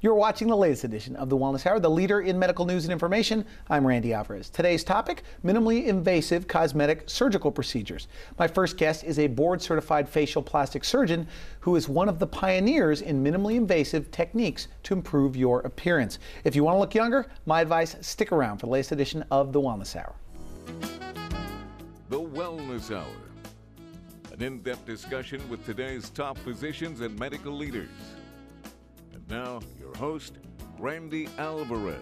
You're watching the latest edition of the Wellness Hour, the leader in medical news and information. I'm Randy Alvarez. Today's topic, minimally invasive cosmetic surgical procedures. My first guest is a board-certified facial plastic surgeon who is one of the pioneers in minimally invasive techniques to improve your appearance. If you want to look younger, my advice, stick around for the latest edition of the Wellness Hour. The Wellness Hour, an in-depth discussion with today's top physicians and medical leaders. And now, your host, Randy Alvarez.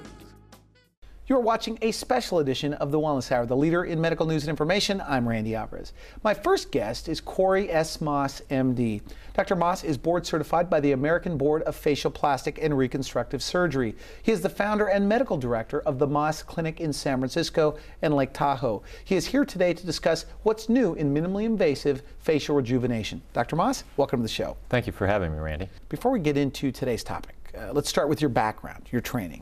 You're watching a special edition of the Wellness Hour, the leader in medical news and information. I'm Randy Alvarez. My first guest is Corey S. Maas, MD. Dr. Maas is board certified by the American Board of Facial Plastic and Reconstructive Surgery. He is the founder and medical director of the Maas Clinic in San Francisco and Lake Tahoe. He is here today to discuss what's new in minimally invasive facial rejuvenation. Dr. Maas, welcome to the show. Thank you for having me, Randy. Before we get into today's topic, let's start with your background, your training.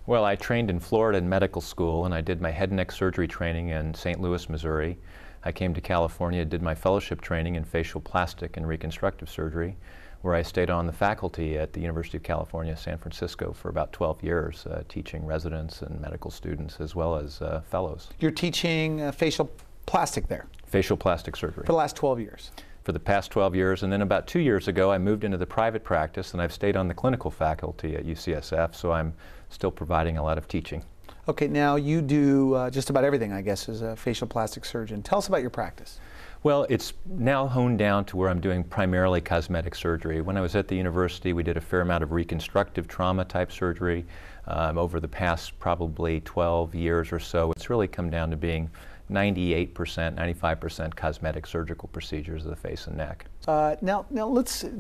Well, I trained in Florida in medical school, and I did my head and neck surgery training in St. Louis, Missouri. I came to California, did my fellowship training in facial plastic and reconstructive surgery, where I stayed on the faculty at the University of California, San Francisco for about 12 years, teaching residents and medical students as well as fellows. You're teaching facial plastic there? Facial plastic surgery. For the last 12 years? For the past 12 years, and then about 2 years ago I moved into the private practice, and I've stayed on the clinical faculty at UCSF, so I'm still providing a lot of teaching. Okay, now you do just about everything, I guess, as a facial plastic surgeon. Tell us about your practice. Well, it's now honed down to where I'm doing primarily cosmetic surgery. When I was at the university, we did a fair amount of reconstructive trauma type surgery. Over the past probably 12 years or so, it's really come down to being 98%, 95% cosmetic surgical procedures of the face and neck. Now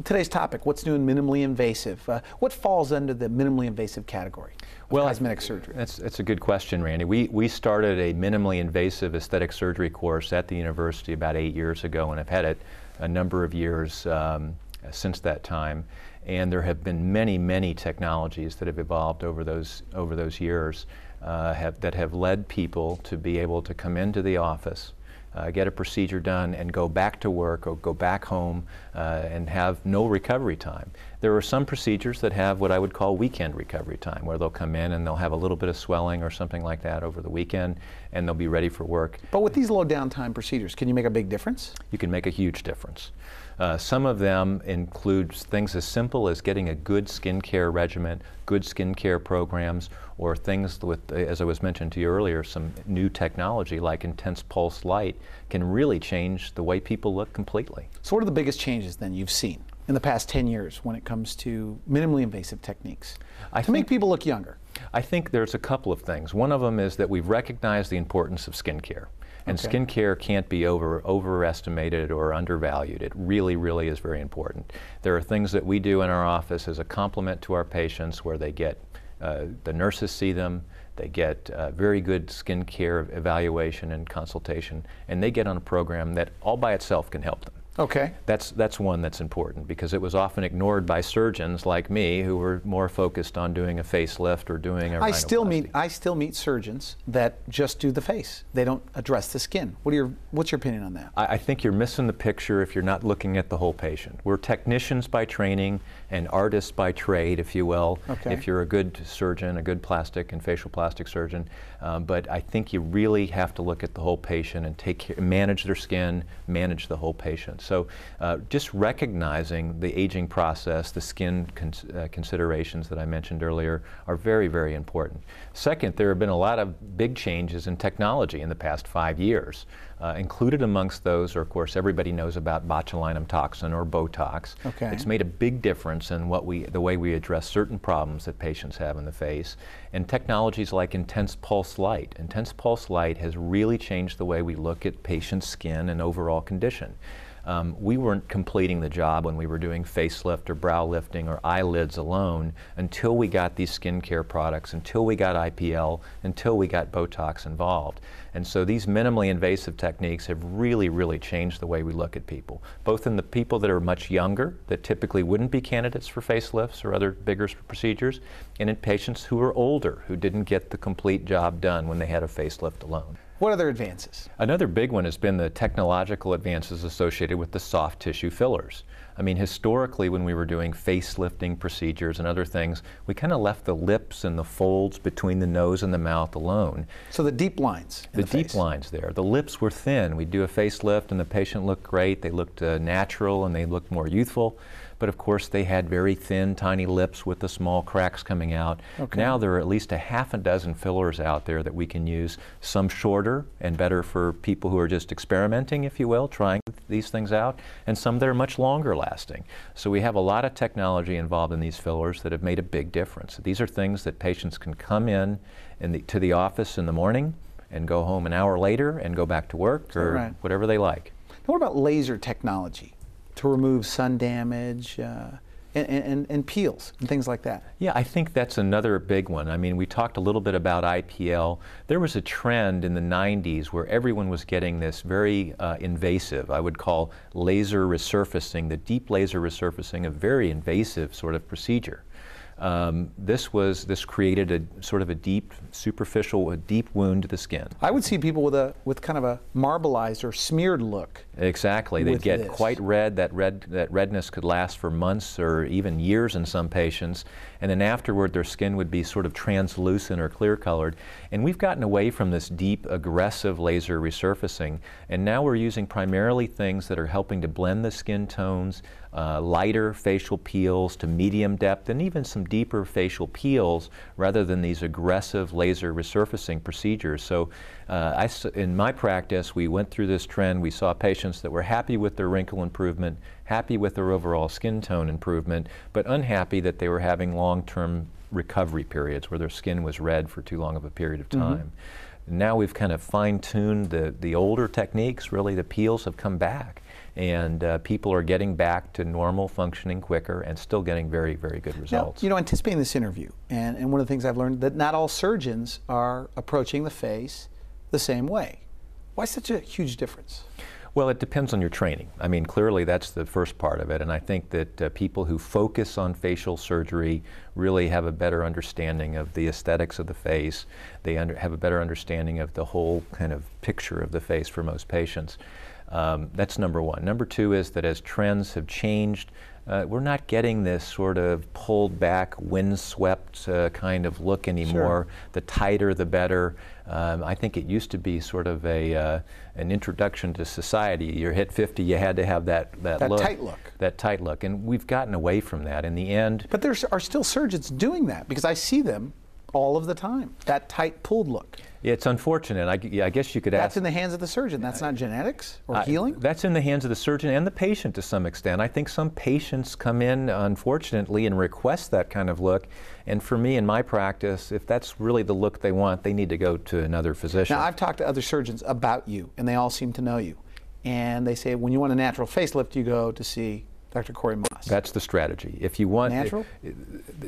today's topic, what's new in minimally invasive? What falls under the minimally invasive category of cosmetic surgery? That's a good question, Randy. We started a minimally invasive aesthetic surgery course at the university about 8 years ago, and I've had it a number of years since that time. And there have been many, many technologies that have evolved over those years that have led people to be able to come into the office, get a procedure done, and go back to work or go back home and have no recovery time. There are some procedures that have what I would call weekend recovery time, where they'll come in and they'll have a little bit of swelling or something like that over the weekend, and they'll be ready for work. But with these low downtime procedures, can you make a big difference? You can make a huge difference. Some of them include things as simple as getting a good skincare regimen, good skincare programs, or things with, as I was mentioned to you earlier, some new technology like intense pulse light can really change the way people look completely. So what are the biggest changes then you've seen in the past 10 years when it comes to minimally invasive techniques to make people look younger? I think there's a couple of things. One of them is that we've recognized the importance of skincare. And skincare can't be overestimated or undervalued. It really, really is very important. There are things that we do in our office as a complement to our patients where they get, the nurses see them, they get very good skincare evaluation and consultation, and they get on a program that all by itself can help them. Okay. That's one that's important because it was often ignored by surgeons like me who were more focused on doing a facelift or doing a rhinoplasty. I still meet surgeons that just do the face. They don't address the skin. What's your opinion on that? I think you're missing the picture if you're not looking at the whole patient. We're technicians by training and artists by trade, if you will, if you're a good surgeon, a good plastic and facial plastic surgeon. But I think you really have to look at the whole patient and manage their skin, manage the whole patient. So just recognizing the aging process, the skin considerations that I mentioned earlier are very, very important. Second, there have been a lot of big changes in technology in the past 5 years. Included amongst those are, of course, everybody knows about botulinum toxin or Botox. It's made a big difference in the way we address certain problems that patients have in the face. And technologies like intense pulse light. Intense pulse light has really changed the way we look at patients' skin and overall condition. We weren't completing the job when we were doing facelift or brow lifting or eyelids alone until we got these skincare products, until we got IPL, until we got Botox involved. And so these minimally invasive techniques have really, really changed the way we look at people, both in the people that are much younger, that typically wouldn't be candidates for facelifts or other bigger procedures, and in patients who are older, who didn't get the complete job done when they had a facelift alone. What other advances? Another big one has been the technological advances associated with the soft tissue fillers. I mean, historically, when we were doing facelifting procedures and other things, we kind of left the lips and the folds between the nose and the mouth alone. So the deep lines in the face. Deep lines there. The lips were thin. We'd do a facelift and the patient looked great. They looked natural and they looked more youthful. But of course, they had very thin, tiny lips with the small cracks coming out. Okay. Now there are at least a half a dozen fillers out there that we can use, some shorter and better for people who are just experimenting, if you will, trying these things out, and some that are much longer lasting. So we have a lot of technology involved in these fillers that have made a big difference. These are things that patients can come in to the office in the morning and go home an hour later and go back to work or whatever they like. Now, what about laser technology to remove sun damage and peels and things like that? Yeah, I think that's another big one. I mean, we talked a little bit about IPL. There was a trend in the 90s where everyone was getting this very invasive, I would call laser resurfacing, the deep laser resurfacing, a very invasive sort of procedure. This created a sort of a deep, superficial, a deep wound to the skin. I would see people with kind of a marbleized or smeared look. Exactly. They'd get quite red. That redness could last for months or even years in some patients. And then afterward, their skin would be sort of translucent or clear colored. And we've gotten away from this deep, aggressive laser resurfacing. And now we're using primarily things that are helping to blend the skin tones, lighter facial peels to medium depth, and even some deeper facial peels rather than these aggressive laser resurfacing procedures. So in my practice, we went through this trend. We saw patients that were happy with their wrinkle improvement, happy with their overall skin tone improvement, but unhappy that they were having long-term recovery periods where their skin was red for too long of a period of time. Now we've kind of fine-tuned the older techniques. Really, the peels have come back, and people are getting back to normal functioning quicker and still getting very, very good results. Now, you know, anticipating this interview, and one of the things I've learned that not all surgeons are approaching the face the same way. Why such a huge difference? Well, it depends on your training. I mean, clearly that's the first part of it, and I think that people who focus on facial surgery really have a better understanding of the aesthetics of the face. They have a better understanding of the whole kind of picture of the face for most patients. That's number one. Number two is that as trends have changed, we're not getting this sort of pulled back, windswept kind of look anymore. Sure. The tighter, the better. I think it used to be sort of an introduction to society. You hit 50, you had to have that look. Tight look. That tight look. And we've gotten away from that in the end. But there are still surgeons doing that, because I see them all of the time, that tight pulled look. It's unfortunate. I guess you could ask. That's in the hands of the surgeon. That's not genetics or healing? That's in the hands of the surgeon and the patient to some extent. I think some patients come in, unfortunately, and request that kind of look. And for me, in my practice, if that's really the look they want, they need to go to another physician. Now, I've talked to other surgeons about you, and they all seem to know you. And they say when you want a natural facelift, you go to see Dr. Corey Maas. That's the strategy. If you want natural,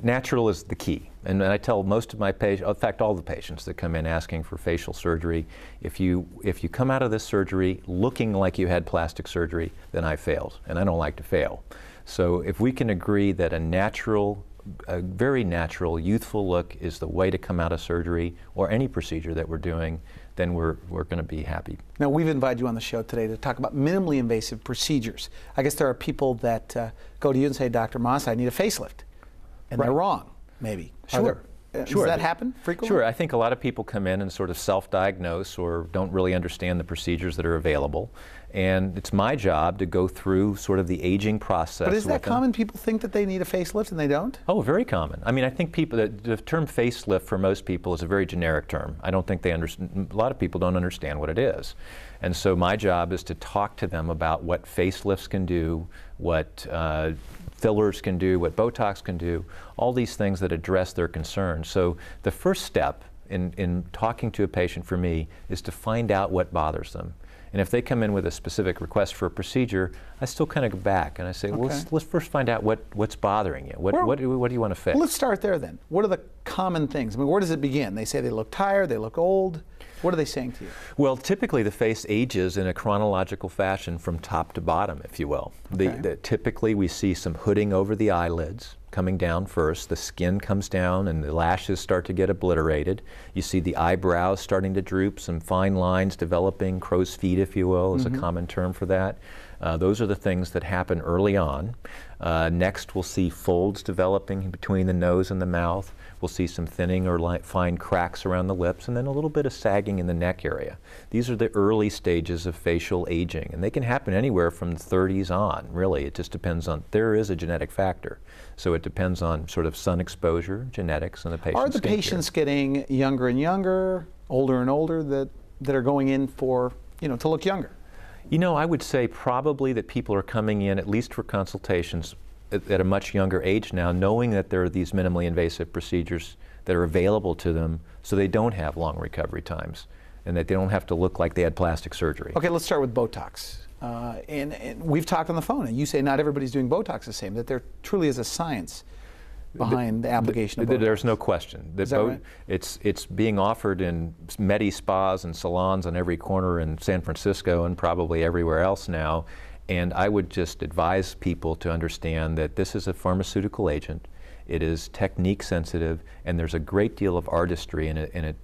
natural is the key. And I tell most of my patients, in fact, all the patients that come in asking for facial surgery, if you come out of this surgery looking like you had plastic surgery, then I failed, and I don't like to fail. So if we can agree that a very natural, youthful look is the way to come out of surgery or any procedure that we're doing, then we're going to be happy. Now, we've invited you on the show today to talk about minimally invasive procedures. I guess there are people that go to you and say, Dr. Maas, I need a facelift. And they're wrong, maybe. Sure. Does that happen frequently? Sure. I think a lot of people come in and sort of self-diagnose or don't really understand the procedures that are available. And it's my job to go through sort of the aging process. But is that common? People think that they need a facelift and they don't? Oh, very common. I mean, I think the term facelift for most people is a very generic term. I don't think a lot of people don't understand what it is. And so my job is to talk to them about what facelifts can do, what fillers can do, what Botox can do, all these things that address their concerns. So the first step in talking to a patient for me is to find out what bothers them. And if they come in with a specific request for a procedure, I still kind of go back and I say, well, let's first find out what's bothering you. What do you want to fix? Well, let's start there then. What are the common things? I mean, where does it begin? They say they look tired, they look old. What are they saying to you? Well, typically the face ages in a chronological fashion from top to bottom, if you will. Typically we see some hooding over the eyelids. coming down first. The skin comes down and the lashes start to get obliterated. You see the eyebrows starting to droop, some fine lines developing, crow's feet, if you will, is a common term for that. Those are the things that happen early on. Next, we'll see folds developing between the nose and the mouth. We'll see some thinning or fine cracks around the lips, and then a little bit of sagging in the neck area. These are the early stages of facial aging, and they can happen anywhere from the 30s on, really. It just depends on, there is a genetic factor. So it depends on sort of sun exposure, genetics, and the patient's Are the patients getting younger and younger, older and older, that are going in for, to look younger? I would say probably that people are coming in, at least for consultations, at a much younger age now, knowing that there are these minimally invasive procedures that are available to them, so they don't have long recovery times and that they don't have to look like they had plastic surgery. Okay, let's start with Botox. And we've talked on the phone, and you say not everybody's doing Botox the same, that there truly is a science behind the application of Botox. There's no question. Is that right? It's being offered in medi spas and salons on every corner in San Francisco and probably everywhere else now. And I would just advise people to understand that this is a pharmaceutical agent. It is technique sensitive, and there's a great deal of artistry in it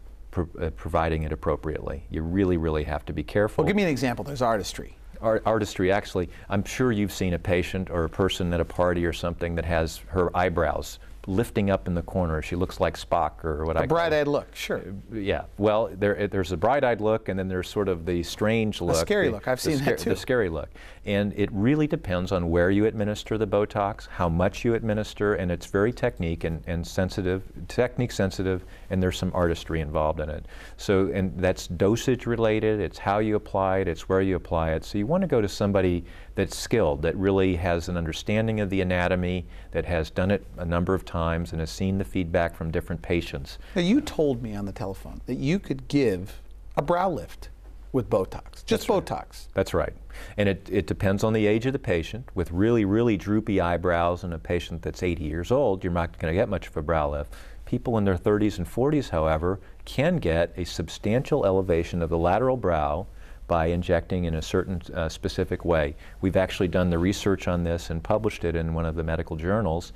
providing it appropriately. You really, really have to be careful. Well, give me an example. There's artistry. Artistry, actually, I'm sure you've seen a patient or a person at a party or something that has her eyebrows lifting up in the corner. She looks like Spock, or what I call a bright-eyed look, sure. Yeah, well, there's a bright-eyed look, and then there's sort of the strange look. A scary look, I've seen that too. The scary look. And it really depends on where you administer the Botox, how much you administer, and it's very technique sensitive, and there's some artistry involved in it. So, and that's dosage related, it's how you apply it, it's where you apply it. So you want to go to somebody that's skilled, that really has an understanding of the anatomy, that has done it a number of times and has seen the feedback from different patients. Now, you told me on the telephone that you could give a brow lift with Botox, just Botox. Right. That's right. And it depends on the age of the patient. With really, really droopy eyebrows in a patient that's 80 years old, you're not going to get much of a brow lift. People in their 30s and 40s, however, can get a substantial elevation of the lateral brow by injecting in a certain specific way. We've actually done the research on this and published it in one of the medical journals.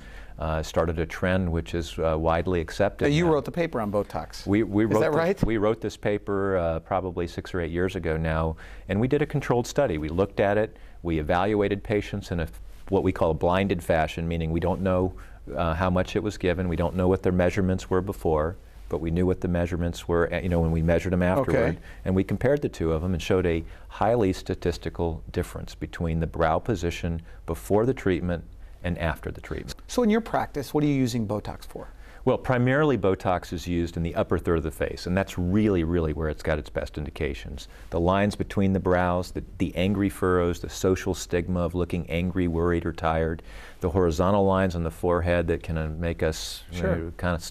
Started a trend which is widely accepted. You wrote the paper on Botox. Is that right? We wrote this paper probably 6 or 8 years ago now, and we did a controlled study. We looked at it, we evaluated patients in what we call a blinded fashion, meaning we don't know how much it was given, we don't know what their measurements were before, but we knew what the measurements were, when we measured them afterward. Okay. And we compared the two of them and showed a highly statistical difference between the brow position before the treatment and after the treatment. So in your practice, what are you using Botox for? Well, primarily Botox is used in the upper third of the face, and that's really, really where it's got its best indications. The lines between the brows, the angry furrows, the social stigma of looking angry, worried, or tired, the horizontal lines on the forehead that can make us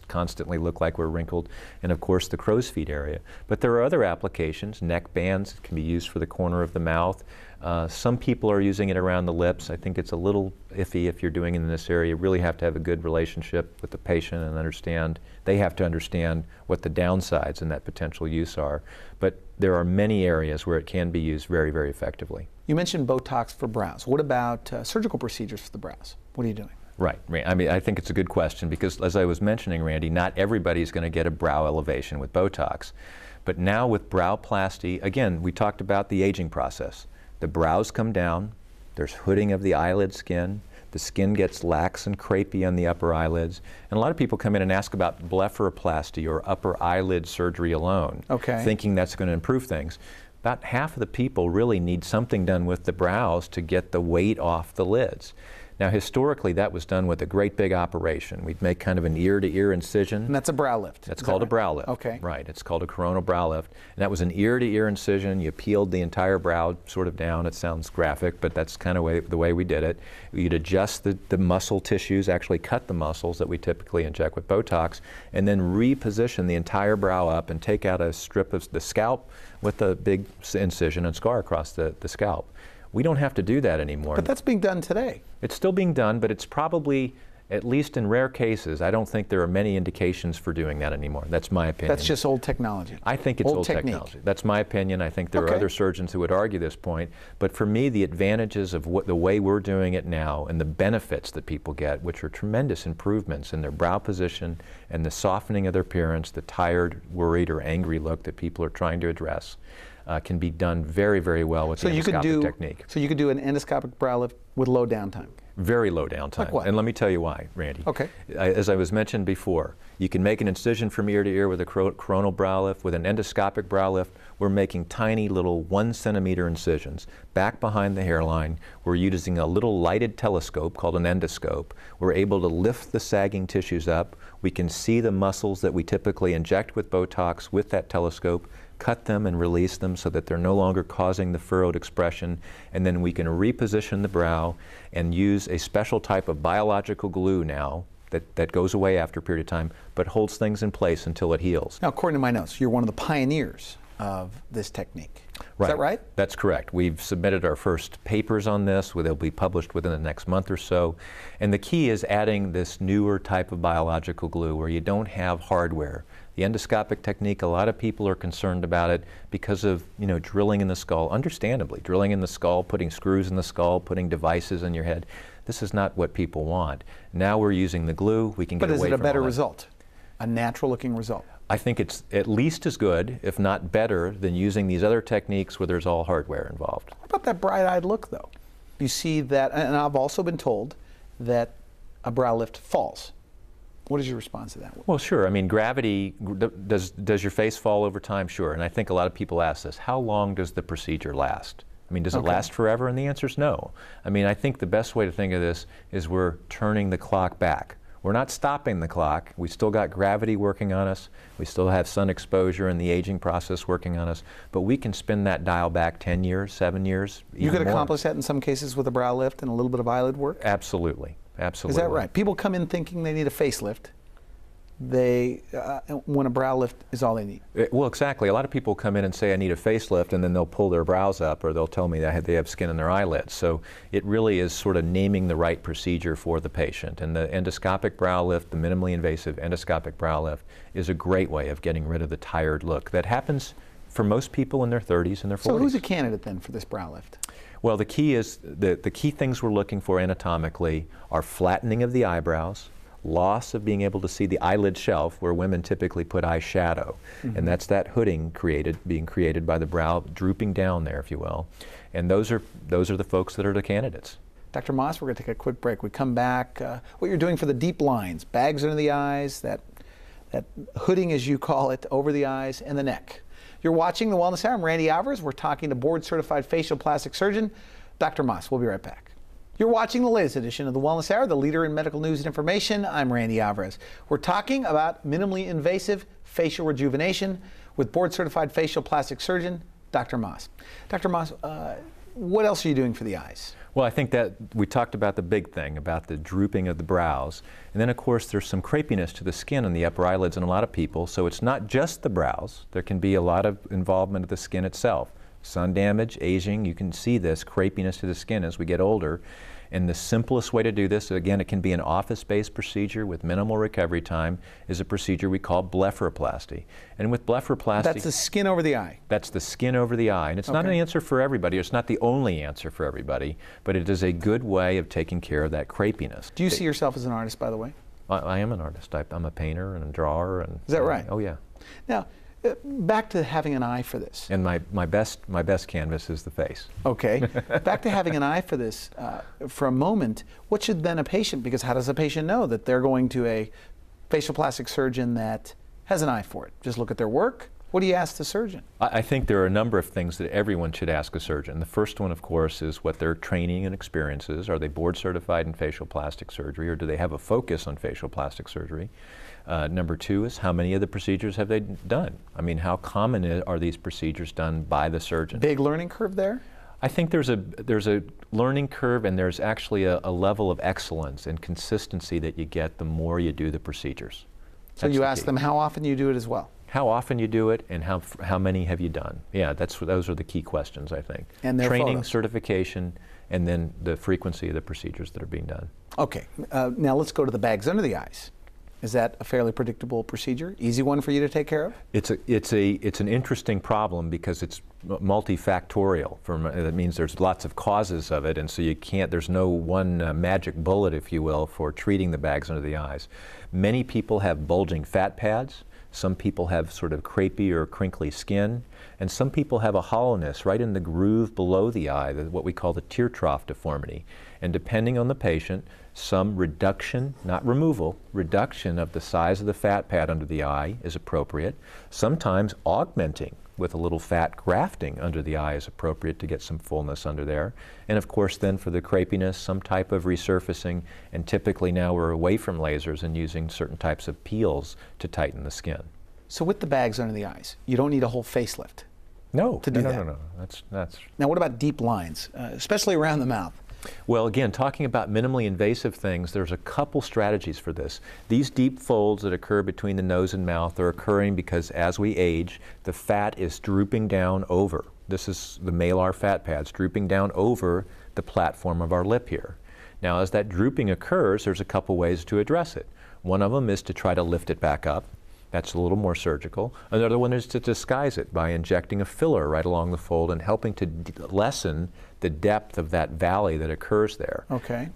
constantly look like we're wrinkled, and of course the crow's feet area. But there are other applications. Neck bands can be used for the corner of the mouth. Some people are using it around the lips. I think it's a little iffy if you're doing it in this area. You really have to have a good relationship with the patient and they have to understand what the downsides in that potential use are. But there are many areas where it can be used very, very effectively. You mentioned Botox for brows. What about surgical procedures for the brows? What are you doing? Right. I mean, I think it's a good question because, as I was mentioning, Randy, not everybody's going to get a brow elevation with Botox. But now with browplasty, again, we talked about the aging process. The brows come down, there's hooding of the eyelid skin, the skin gets lax and crepey on the upper eyelids, and a lot of people come in and ask about blepharoplasty or upper eyelid surgery alone, thinking that's going to improve things. About half of the people really need something done with the brows to get the weight off the lids. Now, historically, that was done with a great big operation. We'd make kind of an ear-to-ear incision. And that's a brow lift. That's called a brow lift. Okay. Right. It's called a coronal brow lift. And that was an ear-to-ear incision. You peeled the entire brow sort of down. It sounds graphic, but that's kind of the way we did it. You'd adjust the muscle tissues, actually cut the muscles that we typically inject with Botox, and then reposition the entire brow up and take out a strip of the scalp with a big incision and scar across the scalp. We don't have to do that anymore. But that's being done today. It's still being done, but it's probably At least in rare cases, I don't think there are many indications for doing that anymore. That's my opinion. That's just old technology. I think it's old technology. That's my opinion. I think there are other surgeons who would argue this point. But for me, the advantages of the way we're doing it now and the benefits that people get, which are tremendous improvements in their brow position and the softening of their appearance, the tired, worried, or angry look that people are trying to address, can be done very, very well with the endoscopic technique. So you could do an endoscopic brow lift with low downtime? Very low downtime. Like what? And let me tell you why, Randy. Okay. As I was mentioned before, you can make an incision from ear to ear with a coronal brow lift. With an endoscopic brow lift, we're making tiny little 1 centimeter incisions back behind the hairline. We're using a little lighted telescope called an endoscope. We're able to lift the sagging tissues up. We can see the muscles that we typically inject with Botox with that telescope, cut them and release them so that they're no longer causing the furrowed expression, and then we can reposition the brow and use a special type of biological glue now that goes away after a period of time but holds things in place until it heals. Now, according to my notes, you're one of the pioneers of this technique. Right. Is that right? That's correct. We've submitted our first papers on this. They'll be published within the next month or so. And the key is adding this newer type of biological glue where you don't have hardware. The endoscopic technique, a lot of people are concerned about it because of, drilling in the skull, understandably, drilling in the skull, putting screws in the skull, putting devices in your head. This is not what people want. Now we're using the glue. We can get away from all that. But is it a better result? A natural looking result? I think it's at least as good, if not better, than using these other techniques where there's all hardware involved. What about that bright-eyed look, though? You see that, and I've also been told that a brow lift falls. What is your response to that? Well, sure. I mean, gravity, does your face fall over time? Sure. And I think a lot of people ask this, how long does the procedure last? I mean, does it last forever? And the answer is no. I mean, I think the best way to think of this is we're turning the clock back. We're not stopping the clock. We still got gravity working on us. We still have sun exposure and the aging process working on us. But we can spin that dial back 10 years, 7 years, even You could more. accomplish that in some cases with a brow lift and a little bit of eyelid work? Absolutely. Absolutely. Is that right? People come in thinking they need a facelift. When a brow lift is all they need. Well, exactly. A lot of people come in and say, I need a facelift, and then they'll pull their brows up, or they'll tell me that they have skin in their eyelids. So it really is sort of naming the right procedure for the patient. And the endoscopic brow lift, the minimally invasive endoscopic brow lift, is a great way of getting rid of the tired look that happens for most people in their 30s and their 40s. So who's a candidate then for this brow lift? Well, the key is, the key things we're looking for anatomically are flattening of the eyebrows, loss of being able to see the eyelid shelf where women typically put eyeshadow. And that's that hooding being created by the brow drooping down there, if you will. And those are the folks that are the candidates. Dr. Maas, we're going to take a quick break. We come back, what you're doing for the deep lines, bags under the eyes, that hooding, as you call it, over the eyes and the neck. You're watching The Wellness Hour. I'm Randy Alvarez. We're talking to board-certified facial plastic surgeon, Dr. Maas. We'll be right back. You're watching the latest edition of The Wellness Hour, the leader in medical news and information. I'm Randy Alvarez. We're talking about minimally invasive facial rejuvenation with board-certified facial plastic surgeon, Dr. Maas. Dr. Maas, what else are you doing for the eyes? Well, I think that we talked about the big thing, about the drooping of the brows. And then, of course, there's some crepiness to the skin on the upper eyelids in a lot of people. So it's not just the brows. There can be a lot of involvement of the skin itself. Sun damage, aging, you can see this crepiness to the skin as we get older. And the simplest way to do this, again, it can be an office-based procedure with minimal recovery time, is a procedure we call blepharoplasty. And with blepharoplasty... That's the skin over the eye? That's the skin over the eye. And it's not an answer for everybody. It's not the only answer for everybody, but it is a good way of taking care of that crepiness. Do you see yourself as an artist, by the way? I am an artist. I'm a painter and a drawer. And is that right? Oh, yeah. Now, back to having an eye for this. And my best canvas is the face. Okay. Back to having an eye for this for a moment. What should then a patient, because how does a patient know that they're going to a facial plastic surgeon that has an eye for it? Just look at their work? What do you ask the surgeon? I think there are a number of things that everyone should ask a surgeon. The first one, of course, is what their training and experience is. Are they board certified in facial plastic surgery, or do they have a focus on facial plastic surgery? Number two is how many of the procedures have they done? I mean, how common are these procedures done by the surgeon? Big learning curve there? I think there's a learning curve, and there's actually a level of excellence and consistency that you get the more you do the procedures. So you ask them how often you do it as well? How often you do it, and how many have you done? Yeah, those are the key questions, I think. And their training, photos. certification, and then the frequency of the procedures that are being done. Okay, now let's go to the bags under the eyes. Is that a fairly predictable procedure? Easy one for you to take care of? It's an interesting problem because it's multifactorial. That means there's lots of causes of it, and so there's no one magic bullet, if you will, for treating the bags under the eyes. Many people have bulging fat pads. Some people have sort of crepey or crinkly skin, and some people have a hollowness right in the groove below the eye, what we call the tear trough deformity. And depending on the patient, some reduction, not removal, reduction of the size of the fat pad under the eye is appropriate. Sometimes augmenting with a little fat grafting under the eye is appropriate to get some fullness under there. And of course then for the crepiness, some type of resurfacing, and typically now we're away from lasers and using certain types of peels to tighten the skin. So with the bags under the eyes, you don't need a whole facelift to do that? No. That's... Now what about deep lines, especially around the mouth? Well, again, talking about minimally invasive things, there's a couple strategies for this. These deep folds that occur between the nose and mouth are occurring because as we age, the fat is drooping down over. This is the malar fat pads drooping down over the platform of our lip here. Now, as that drooping occurs, there's a couple ways to address it. One of them is to try to lift it back up. That's a little more surgical. Another one is to disguise it by injecting a filler right along the fold and helping to lessen the depth of that valley that occurs there. Okay.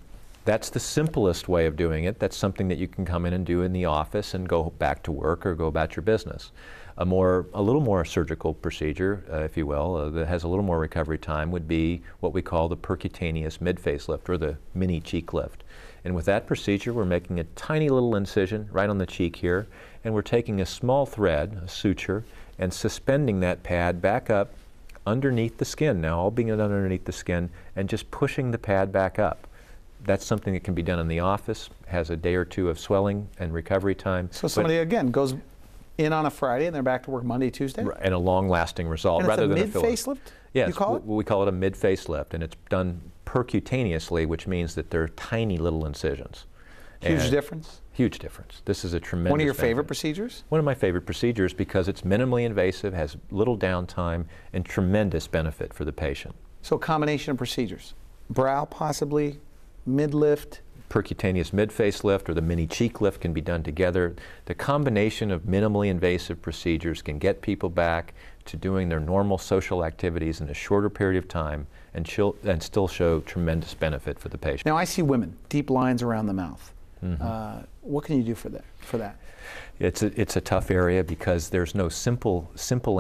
That's the simplest way of doing it. That's something that you can come in and do in the office and go back to work or go about your business. A little more surgical procedure, if you will, that has a little more recovery time would be what we call the percutaneous mid-facelift or the mini cheek lift. And with that procedure, we're making a tiny little incision right on the cheek here, and we're taking a small thread, a suture, and suspending that pad back up underneath the skin, now all being underneath the skin, and just pushing the pad back up. That's something that can be done in the office, has a day or two of swelling and recovery time. So somebody, again, goes in on a Friday and they're back to work Monday, Tuesday? And a long-lasting result and rather than a filler. Mid-facelift? Yes, you call it? We call it a mid-facelift, and it's done percutaneously, which means that they're tiny little incisions. Huge difference? Huge difference. This is a tremendous One of your benefit. favorite procedures? One of my favorite procedures because it's minimally invasive, has little downtime, and tremendous benefit for the patient. So a combination of procedures. Brow possibly, mid-lift? Percutaneous mid-facelift or the mini cheek lift can be done together. The combination of minimally invasive procedures can get people back to doing their normal social activities in a shorter period of time and still show tremendous benefit for the patient. Now I see women, deep lines around the mouth. What can you do for that? It's a tough area because there's no simple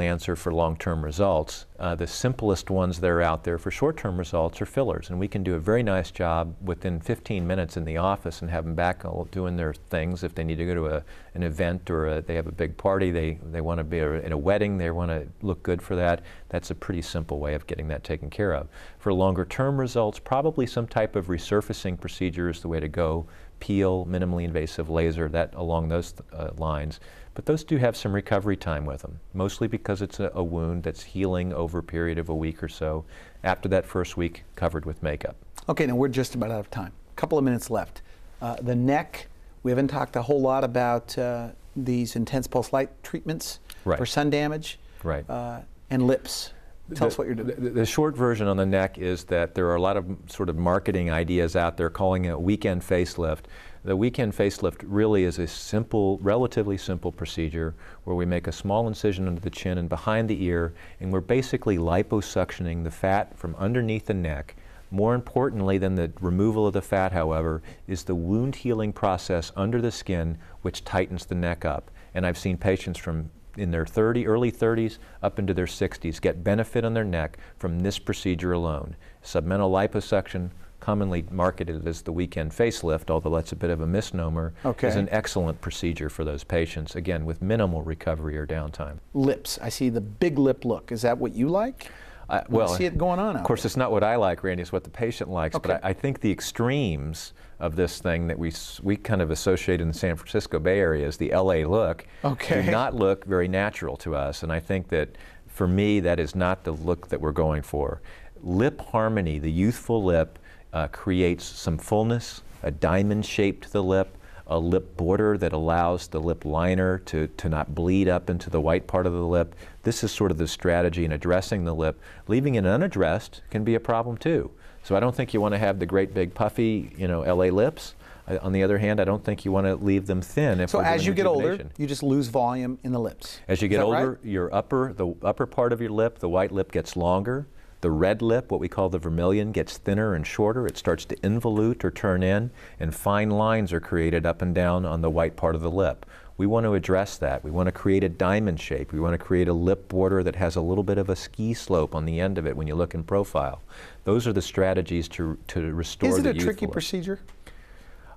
answer for long-term results. The simplest ones that are out there for short-term results are fillers, and we can do a very nice job within 15 minutes in the office and have them back doing their things. If they need to go to an event or they have a big party, they want to be in a wedding, they want to look good for that, that's a pretty simple way of getting that taken care of. For longer-term results, probably some type of resurfacing procedure is the way to go. Peel, minimally invasive laser, that along those lines. But those do have some recovery time with them, mostly because it's a wound that's healing over a period of a week or so. After that first week, covered with makeup. Okay, now we're just about out of time. A couple of minutes left. The neck, we haven't talked a whole lot about these intense pulse light treatments for sun damage. Right. And lips. Tell us what you're doing. The short version on the neck is that there are a lot of sort of marketing ideas out there calling it a weekend facelift. The weekend facelift really is a simple, relatively simple procedure where we make a small incision under the chin and behind the ear, and we're basically liposuctioning the fat from underneath the neck. More importantly than the removal of the fat, however, is the wound healing process under the skin which tightens the neck up. And I've seen patients from in their early 30s up into their 60s get benefit on their neck from this procedure alone. Submental liposuction, commonly marketed as the weekend facelift, although that's a bit of a misnomer, is an excellent procedure for those patients, again, with minimal recovery or downtime. Lips. I see the big lip look. Is that what you like? Well, I see it going on. Of course, it's not what I like, Randy. It's what the patient likes. Okay. But I think the extremes of this thing that we kind of associate in the San Francisco Bay Area as the LA look do not look very natural to us. And I think that, for me, that is not the look that we're going for. Lip harmony, the youthful lip, creates some fullness, a diamond shape to the lip, a lip border that allows the lip liner to not bleed up into the white part of the lip. This is sort of the strategy in addressing the lip. Leaving it unaddressed can be a problem too. So I don't think you want to have the great big puffy, you know, LA lips. On the other hand, I don't think you want to leave them thin. If so as you get older, rejuvenation. you just lose volume in the lips. As you get older, right? the upper part of your lip, the white lip, gets longer. The red lip, what we call the vermilion, gets thinner and shorter. It starts to involute or turn in, and fine lines are created up and down on the white part of the lip. We want to address that. We want to create a diamond shape. We want to create a lip border that has a little bit of a ski slope on the end of it when you look in profile. Those are the strategies to restore the youthful. Is it a tricky procedure?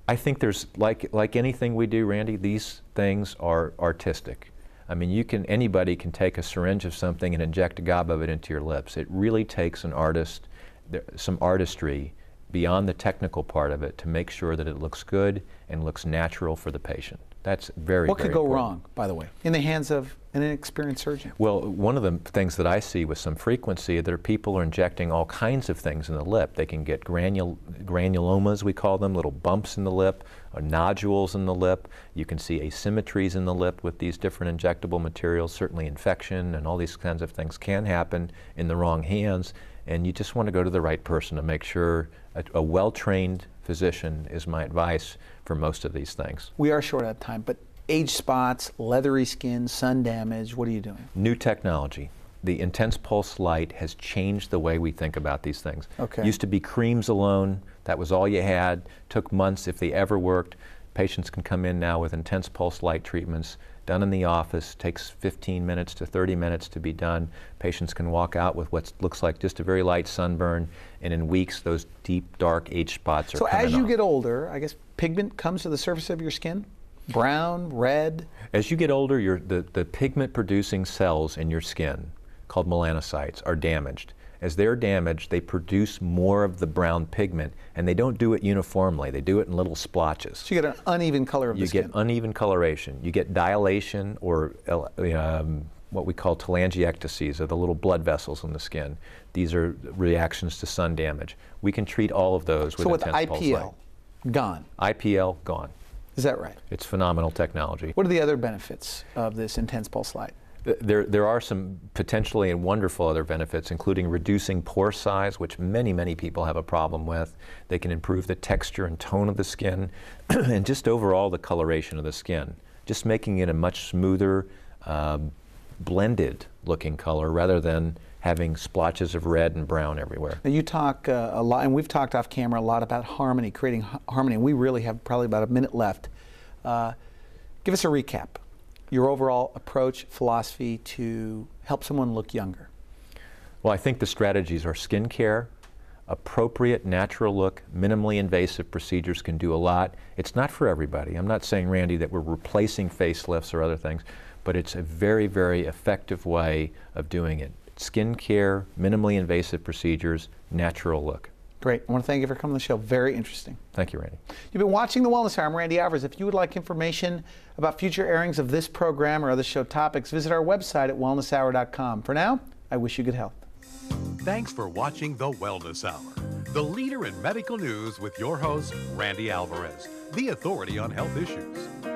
I think there's, like anything we do, Randy, these things are artistic. I mean, anybody can take a syringe of something and inject a gob of it into your lips. It really takes an artist, some artistry beyond the technical part of it to make sure that it looks good and looks natural for the patient. That's very, What very could go important. wrong, by the way, in the hands of an inexperienced surgeon? Well, one of the things that I see with some frequency that people are injecting all kinds of things in the lip. They can get granulomas, we call them, little bumps in the lip, or nodules in the lip. You can see asymmetries in the lip with these different injectable materials. Certainly infection and all these kinds of things can happen in the wrong hands. And you just want to go to the right person to make sure a well-trained physician is my advice for most of these things. We are short on time, but age spots, leathery skin, sun damage, what are you doing? New technology. The intense pulse light has changed the way we think about these things. Okay. Used to be creams alone. That was all you had. Took months if they ever worked. Patients can come in now with intense pulse light treatments done in the office. Takes 15 minutes to 30 minutes to be done. Patients can walk out with what looks like just a very light sunburn, and in weeks those deep dark age spots are coming off. So as you get older, I guess pigment comes to the surface of your skin? Brown, red? As you get older, the pigment producing cells in your skin, called melanocytes, are damaged. As they're damaged, they produce more of the brown pigment, and they don't do it uniformly. They do it in little splotches. So you get an uneven color of the skin. You get uneven coloration. You get dilation, or what we call telangiectasies, or the little blood vessels in the skin. These are reactions to sun damage. We can treat all of those with intense pulse light. So with IPL, gone? IPL, gone. Is that right? It's phenomenal technology. What are the other benefits of this intense pulse light? There are some potentially and wonderful other benefits, including reducing pore size, which many, many people have a problem with. They can improve the texture and tone of the skin, and just overall the coloration of the skin, just making it a much smoother, blended looking color rather than having splotches of red and brown everywhere. Now you talk a lot, and we've talked off camera a lot about harmony, creating harmony. We really have probably about a minute left. Give us a recap. Your overall approach, philosophy to help someone look younger. Well, I think the strategies are skincare, appropriate natural look, minimally invasive procedures can do a lot. It's not for everybody. I'm not saying, Randy, that we're replacing facelifts or other things, but it's a very, very effective way of doing it. Skincare, minimally invasive procedures, natural look. Great. I want to thank you for coming on the show. Very interesting. Thank you, Randy. You've been watching The Wellness Hour. I'm Randy Alvarez. If you would like information about future airings of this program or other show topics, visit our website at wellnesshour.com. For now, I wish you good health. Thanks for watching The Wellness Hour, the leader in medical news with your host, Randy Alvarez, the authority on health issues.